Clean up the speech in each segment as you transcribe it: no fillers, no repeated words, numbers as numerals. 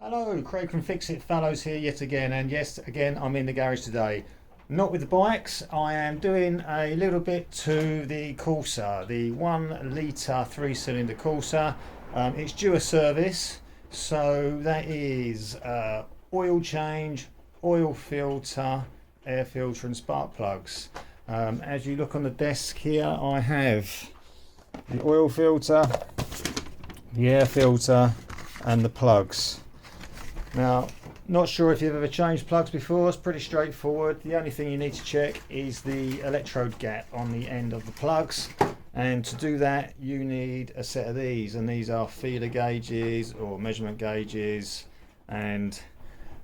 Hello, Craig from fixitfallows here yet again, and yes, again I'm in the garage today. Not with the bikes, I am doing a little bit to the Corsa, the 1 litre 3-cylinder Corsa. It's due a service, so that is oil change, oil filter, air filter and spark plugs. As you look on the desk here, I have the oil filter, the air filter and the plugs. Now, not sure if you've ever changed plugs before. It's pretty straightforward. The only thing you need to check is the electrode gap on the end of the plugs, and to do that you need a set of these, and these are feeler gauges or measurement gauges, and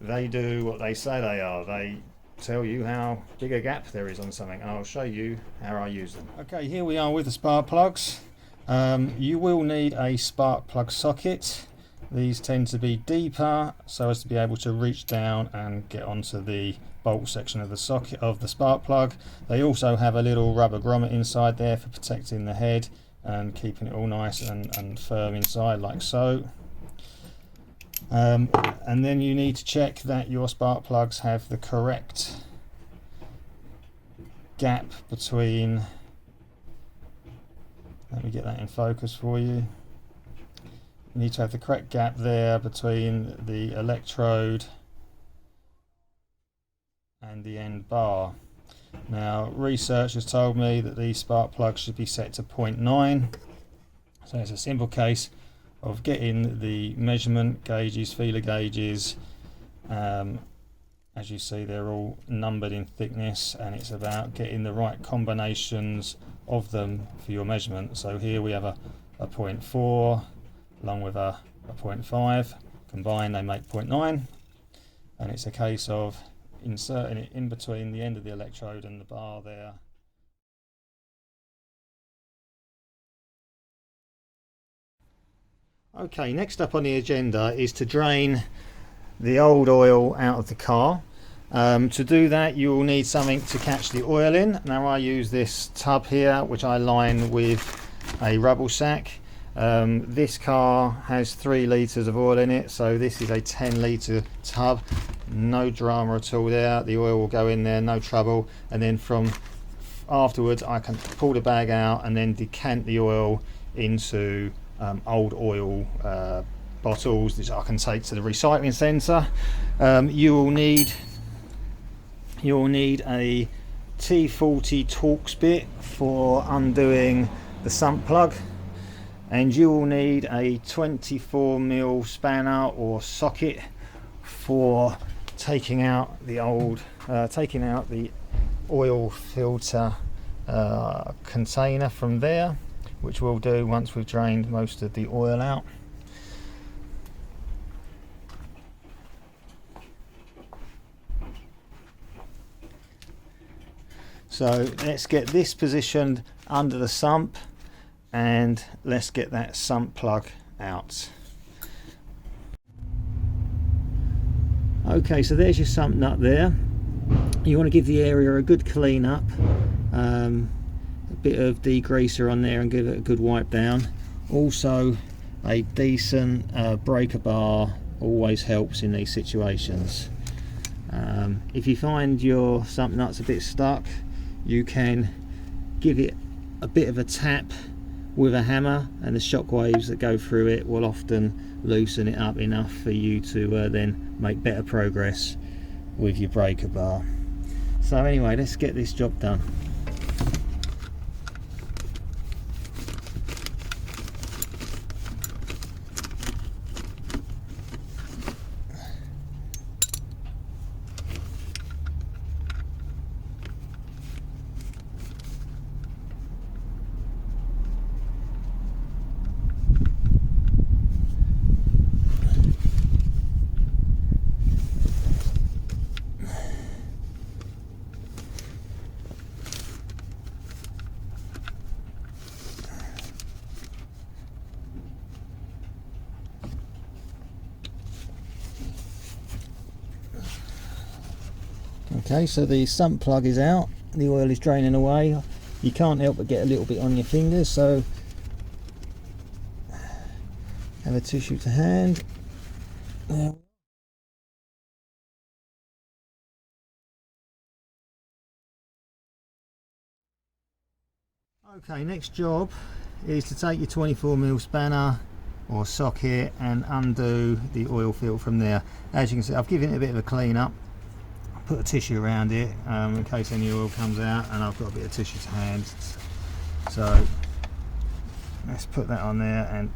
they do what they say they are. They tell you how big a gap there is on something, and I'll show you how I use them. Okay, here we are with the spark plugs. You will need a spark plug socket. These tend to be deeper so as to be able to reach down and get onto the bolt section of the socket of the spark plug. They also have a little rubber grommet inside there for protecting the head and keeping it all nice and firm inside, like so. And then you need to check that your spark plugs have the correct gap between, let me get that in focus for you. You need to have the correct gap there between the electrode and the end bar. Now, research has told me that these spark plugs should be set to 0.9, so it's a simple case of getting the measurement gauges, feeler gauges. As you see, they're all numbered in thickness, and it's about getting the right combinations of them for your measurement. So here we have a 0.4 along with a 0.5. Combined they make 0.9, and it's a case of inserting it in between the end of the electrode and the bar there. Okay, next up on the agenda is to drain the old oil out of the car. To do that you will need something to catch the oil in. Now I use this tub here which I line with a rubble sack. This car has 3 litres of oil in it, so this is a 10 litre tub. No drama at all there. The oil will go in there, no trouble, and then from afterwards I can pull the bag out and then decant the oil into old oil bottles that I can take to the recycling centre. You'll need a T40 Torx bit for undoing the sump plug, and you will need a 24mm spanner or socket for taking out the oil filter container from there, which we'll do once we've drained most of the oil out. So let's get this positioned under the sump, and let's get that sump plug out. Okay, so there's your sump nut there. You want to give the area a good clean up, a bit of degreaser on there and give it a good wipe down. Also a decent breaker bar always helps in these situations. If you find your sump nuts a bit stuck, you can give it a bit of a tap with a hammer, and the shock waves that go through it will often loosen it up enough for you to then make better progress with your breaker bar. So anyway, let's get this job done. Okay, so the sump plug is out, the oil is draining away. You can't help but get a little bit on your fingers, so have a tissue to hand. There. Okay, next job is to take your 24mm spanner or socket and undo the oil filter from there. As you can see, I've given it a bit of a clean up, put a tissue around it in case any oil comes out, and I've got a bit of tissue to hand. So let's put that on there and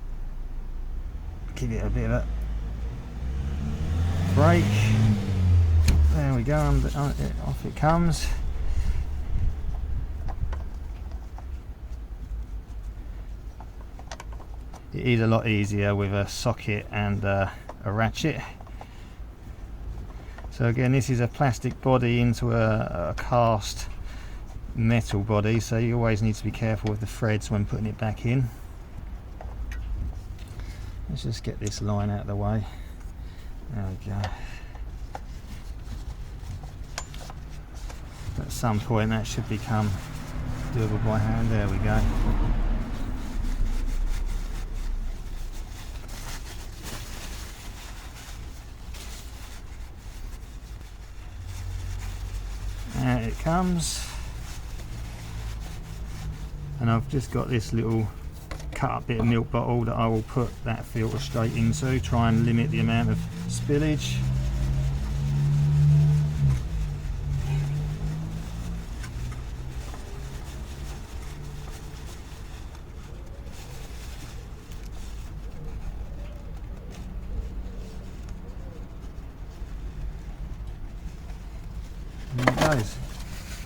give it a bit of a break. There we go, off it comes. It is a lot easier with a socket and a ratchet. So again, this is a plastic body into a cast metal body, so you always need to be careful with the threads when putting it back in. Let's just get this line out of the way. There we go. At some point that should become doable by hand. There we go. Out it comes, and I've just got this little cut up bit of milk bottle that I will put that filter straight into, try and limit the amount of spillage.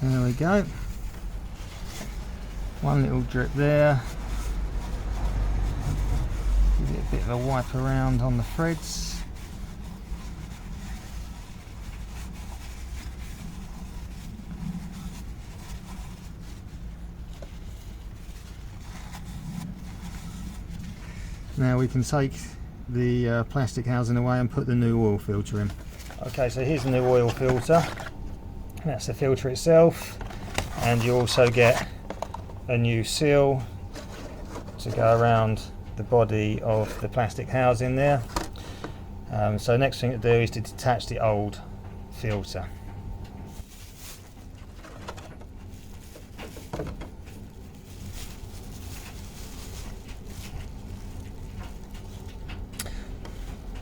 There we go. One little drip there. Give it a bit of a wipe around on the threads. Now we can take the plastic housing away and put the new oil filter in. Okay, so here's the new oil filter. That's the filter itself, and you also get a new seal to go around the body of the plastic housing there. So next thing to do is to detach the old filter.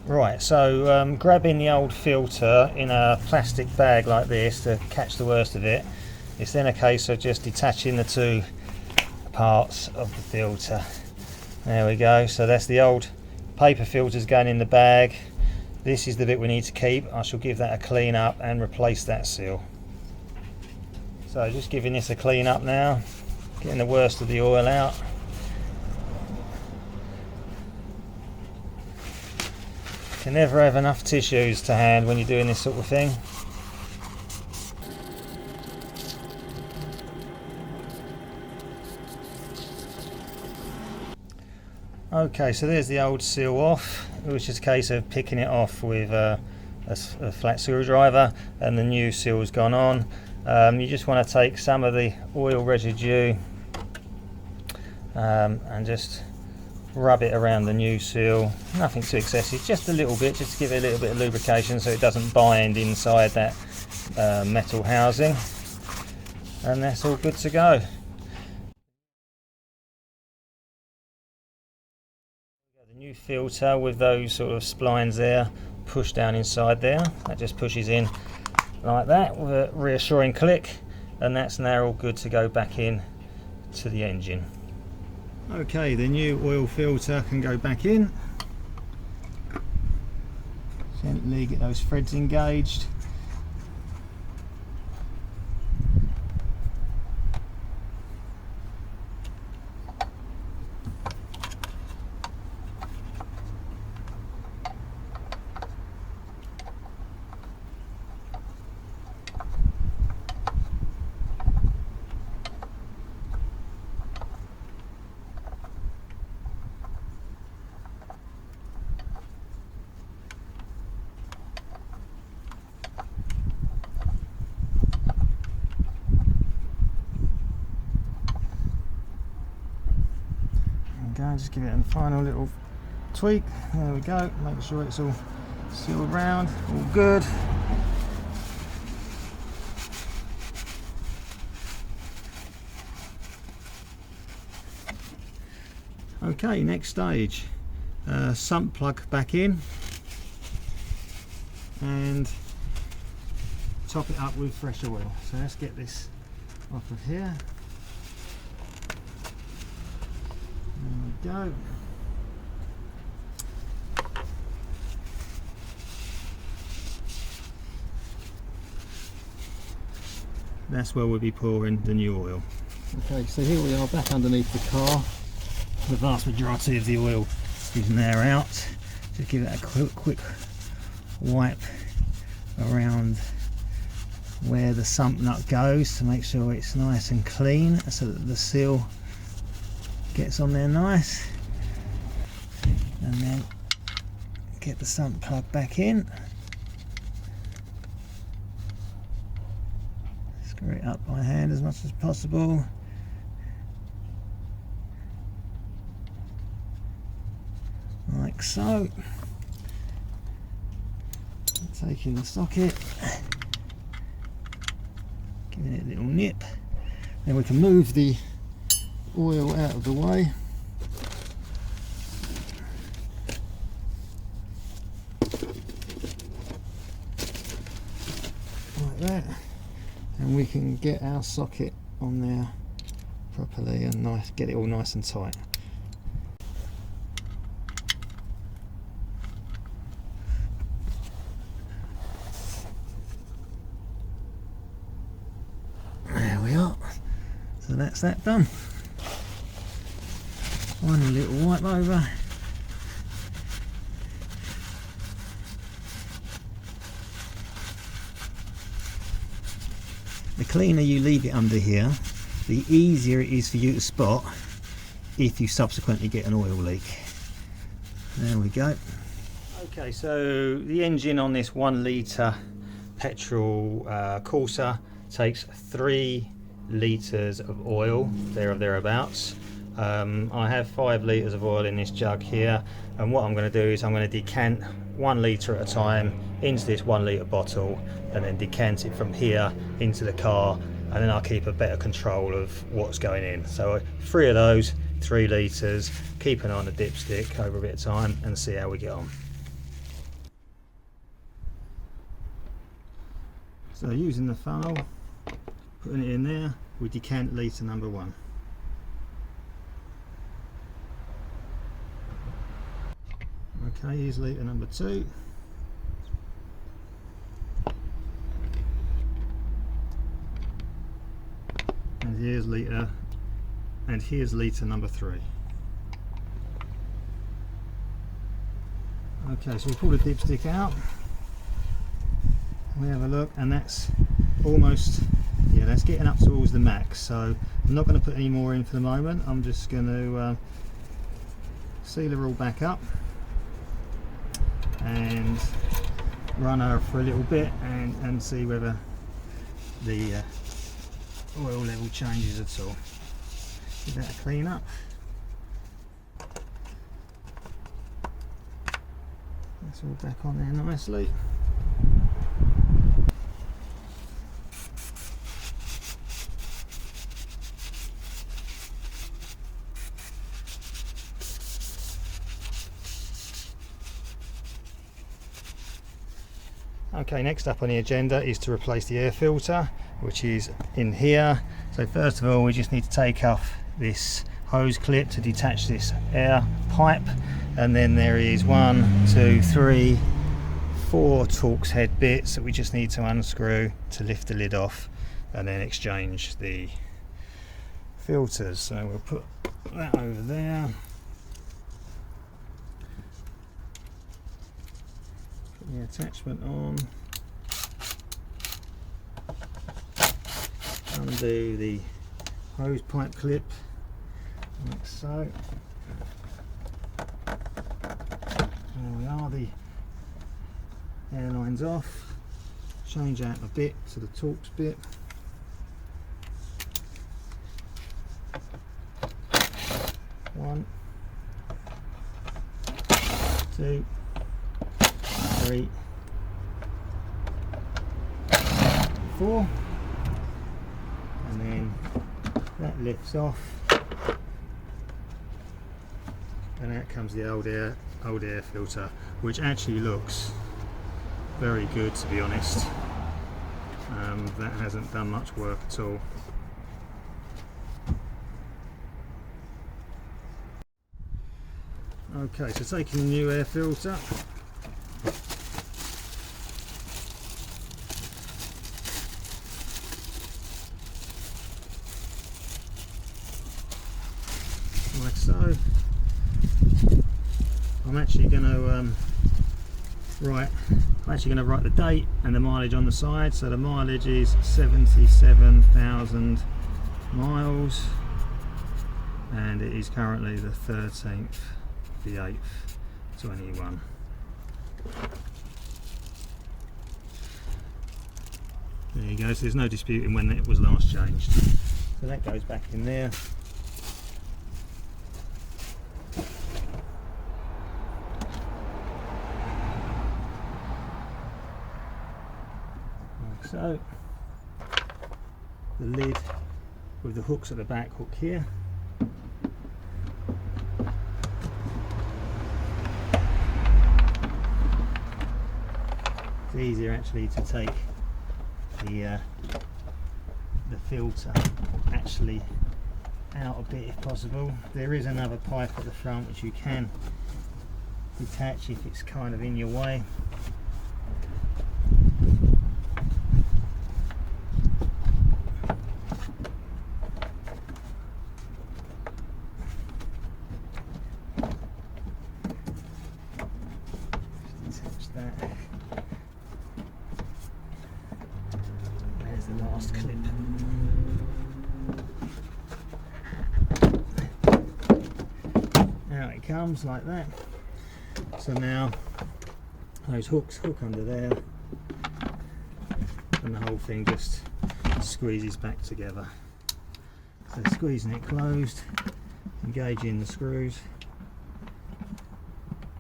Right, so grabbing the old filter in a plastic bag like this to catch the worst of it, it's then a case of just detaching the two parts of the filter. There we go, so that's the old paper filters going in the bag. This is the bit we need to keep. I shall give that a clean up and replace that seal. So just giving this a clean up now, getting the worst of the oil out. You can never have enough tissues to hand when you're doing this sort of thing. Okay, so there's the old seal off. It was just a case of picking it off with a flat screwdriver, and the new seal's gone on. You just want to take some of the oil residue and just rub it around the new seal. Nothing too excessive, just a little bit, just to give it a little bit of lubrication so it doesn't bind inside that metal housing, and that's all good to go. The new filter with those sort of splines there, push down inside there, that just pushes in like that with a reassuring click, and that's now all good to go back in to the engine. Okay, the new oil filter can go back in. Gently get those threads engaged. Just give it a final little tweak. There we go. Make sure it's all sealed round, all good. Okay, next stage, sump plug back in and top it up with fresh oil. So let's get this off of here. There we go. That's where we'll be pouring the new oil. Okay, so here we are back underneath the car. The vast majority of the oil is now out. Just give it a quick wipe around where the sump nut goes to make sure it's nice and clean, so that the seal gets on there nice. And then get the sump plug back in. Screw it up by hand as much as possible. Like so. Taking the socket, giving it a little nip. Then we can move the oil out of the way. Like that. And we can get our socket on there properly and nice, get it all nice and tight. There we are. So that's that done. One little wipe over. The cleaner you leave it under here, the easier it is for you to spot if you subsequently get an oil leak. There we go. Okay, so the engine on this 1 litre petrol Corsa takes 3 litres of oil, there or thereabouts. I have 5 litres of oil in this jug here, and what I'm going to do is I'm going to decant 1 litre at a time into this 1 litre bottle, and then decant it from here into the car, and then I'll keep a better control of what's going in. So 3 of those, 3 litres, keep an eye on the dipstick over a bit of time and see how we get on. So using the funnel, putting it in there, we decant litre number 1. Okay, here's litre number 2. And here's litre number 3. Okay, so we pull the dipstick out, we have a look, and that's almost, yeah, that's getting up towards the max. So I'm not going to put any more in for the moment. I'm just going to seal her all back up and run her for a little bit and see whether the oil level changes at all. Give that a clean up. That's all back on there nicely. Okay, next up on the agenda is to replace the air filter, which is in here. So first of all, we just need to take off this hose clip to detach this air pipe, and then there is 1, 2, 3, 4 Torx head bits that we just need to unscrew to lift the lid off and then exchange the filters. So we'll put that over there. Put the attachment on. Undo the hose pipe clip like so. There we are, the airline's off. Change out a bit to the Torx bit. One, 2, 3, 4. And then that lifts off, and out comes the old air filter, which actually looks very good, to be honest. That hasn't done much work at all. Okay, so taking the new air filter, like so. I'm actually going to write the date and the mileage on the side. So the mileage is 77,000 miles, and it is currently the 13th, the 8th, 21. There you go. So there's no disputing when it was last changed. So that goes back in there. So the lid with the hooks at the back, hook here. It's easier actually to take the filter actually out a bit if possible. There is another pipe at the front which you can detach if it's kind of in your way. There's the last clip. Out it comes like that. So now those hooks hook under there, and the whole thing just squeezes back together. So squeezing it closed, engaging the screws.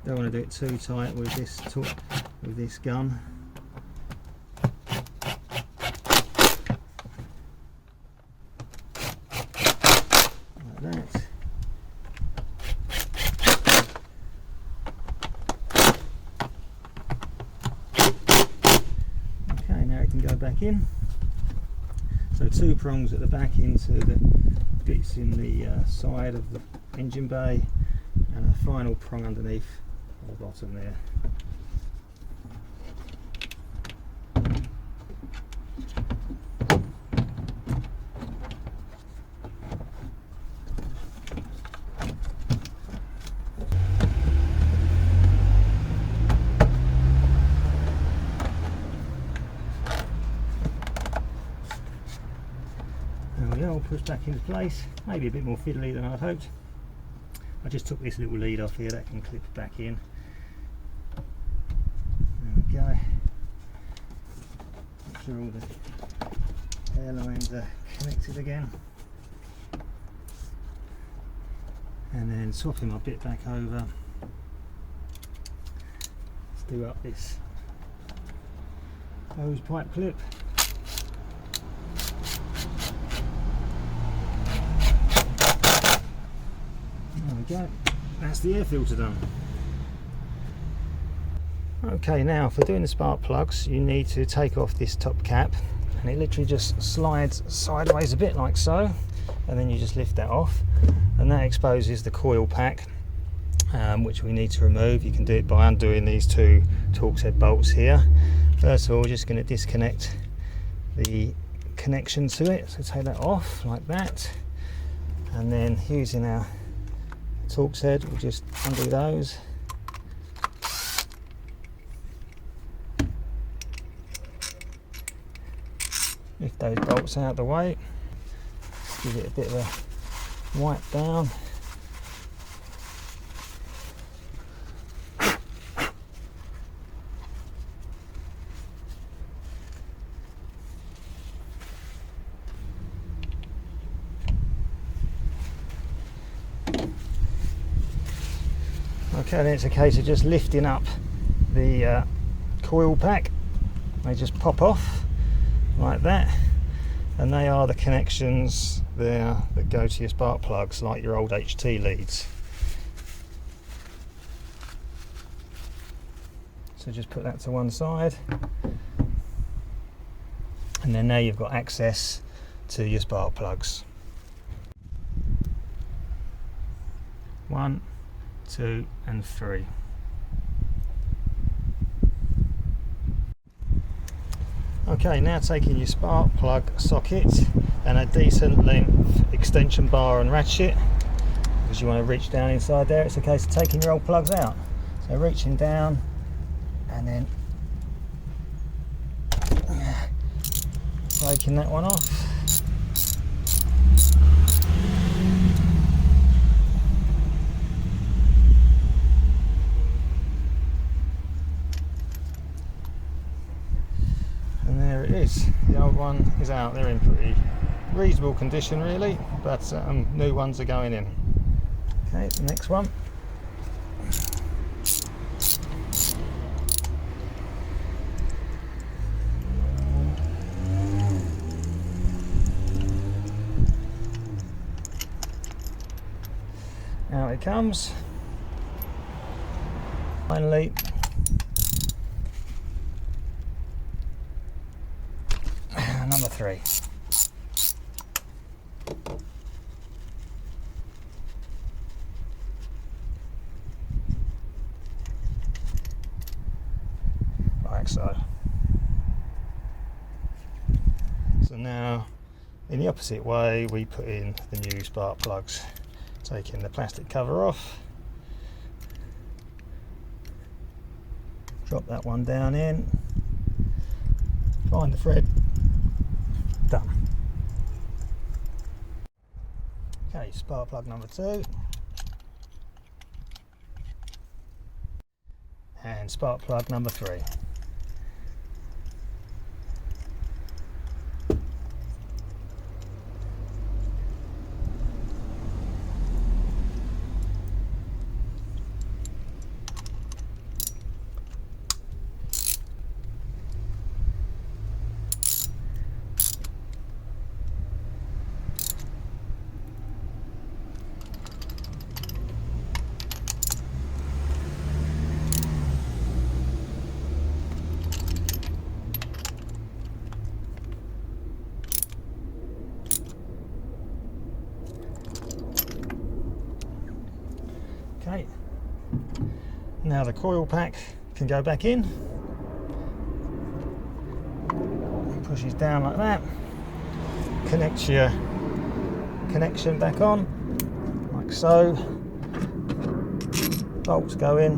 Don't want to do it too tight with this gun. Like that. Okay, now it can go back in. So 2 prongs at the back into the bits in the side of the engine bay, and a final prong underneath at the bottom there. There we go, all pushed back into place. Maybe a bit more fiddly than I'd hoped. I just took this little lead off here that can clip back in. There we go. Make sure all the air lines are connected again. And then swapping my bit back over. Let's do up this hose pipe clip. There we go, that's the air filter done. Okay, now for doing the spark plugs you need to take off this top cap, and it literally just slides sideways a bit like so, and then you just lift that off, and that exposes the coil pack, which we need to remove. You can do it by undoing these 2 Torx head bolts here. First of all, we're just going to disconnect the connection to it, so take that off like that, and then using our Torx head, we'll just undo those. Lift those bolts out of the way. Give it a bit of a wipe down. Okay, then it's a case of just lifting up the coil pack. They just pop off like that, and they are the connections there that go to your spark plugs, like your old HT leads. So just put that to one side, and then now you've got access to your spark plugs. 1, 2 and 3. Okay, now taking your spark plug socket and a decent length extension bar and ratchet, because you want to reach down inside there. It's a case of taking your old plugs out. So reaching down and then breaking that one off. And there it is. The old one is out. They're in pretty reasonable condition really, but new ones are going in. Okay, the next one. Out it comes. Finally, number 3. Like so. So now, in the opposite way, we put in the new spark plugs. Taking the plastic cover off, drop that one down in, find the thread, done. Okay, spark plug number 2 and spark plug number 3. Okay, now the coil pack can go back in. Pushes down like that. Connect your connection back on, like so. Bolts go in.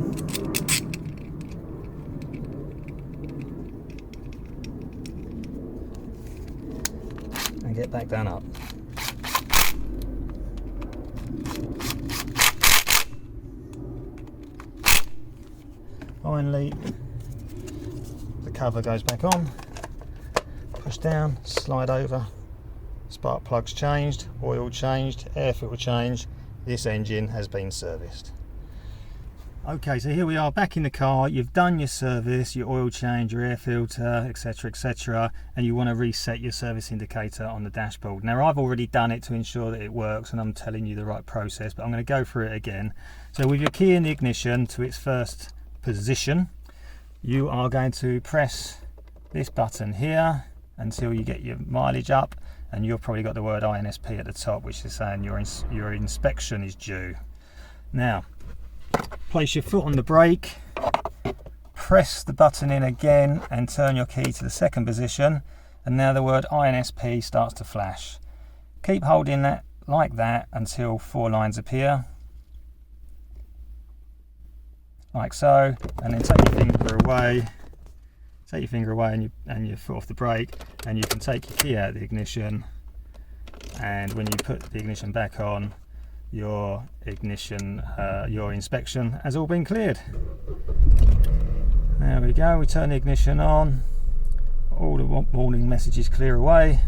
And get back down up. Finally, the cover goes back on, push down, slide over, spark plugs changed, oil changed, air filter changed, this engine has been serviced. Okay, so here we are back in the car. You've done your service, your oil change, your air filter, etc, and you want to reset your service indicator on the dashboard. Now I've already done it to ensure that it works, and I'm telling you the right process, but I'm going to go through it again. So with your key in the ignition to its first position, you are going to press this button here until you get your mileage up, and you've probably got the word INSP at the top, which is saying your inspection is due. Now place your foot on the brake, press the button in again and turn your key to the second position, and now the word INSP starts to flash. Keep holding that like that until 4 lines appear, like so, and then take your finger away and your foot off the brake, and you can take your key out of the ignition, and when you put the ignition back on, your inspection has all been cleared. There we go, we turn the ignition on, all the warning messages clear away,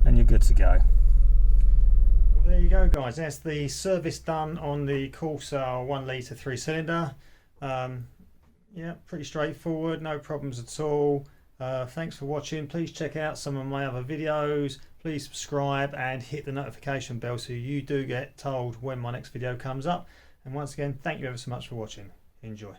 and you're good to go. Well, there you go guys, that's the service done on the Corsa 1 litre 3-cylinder. Yeah, pretty straightforward, no problems at all. Thanks for watching. Please check out some of my other videos. Please subscribe and hit the notification bell so you do get told when my next video comes up. And once again, thank you ever so much for watching. Enjoy.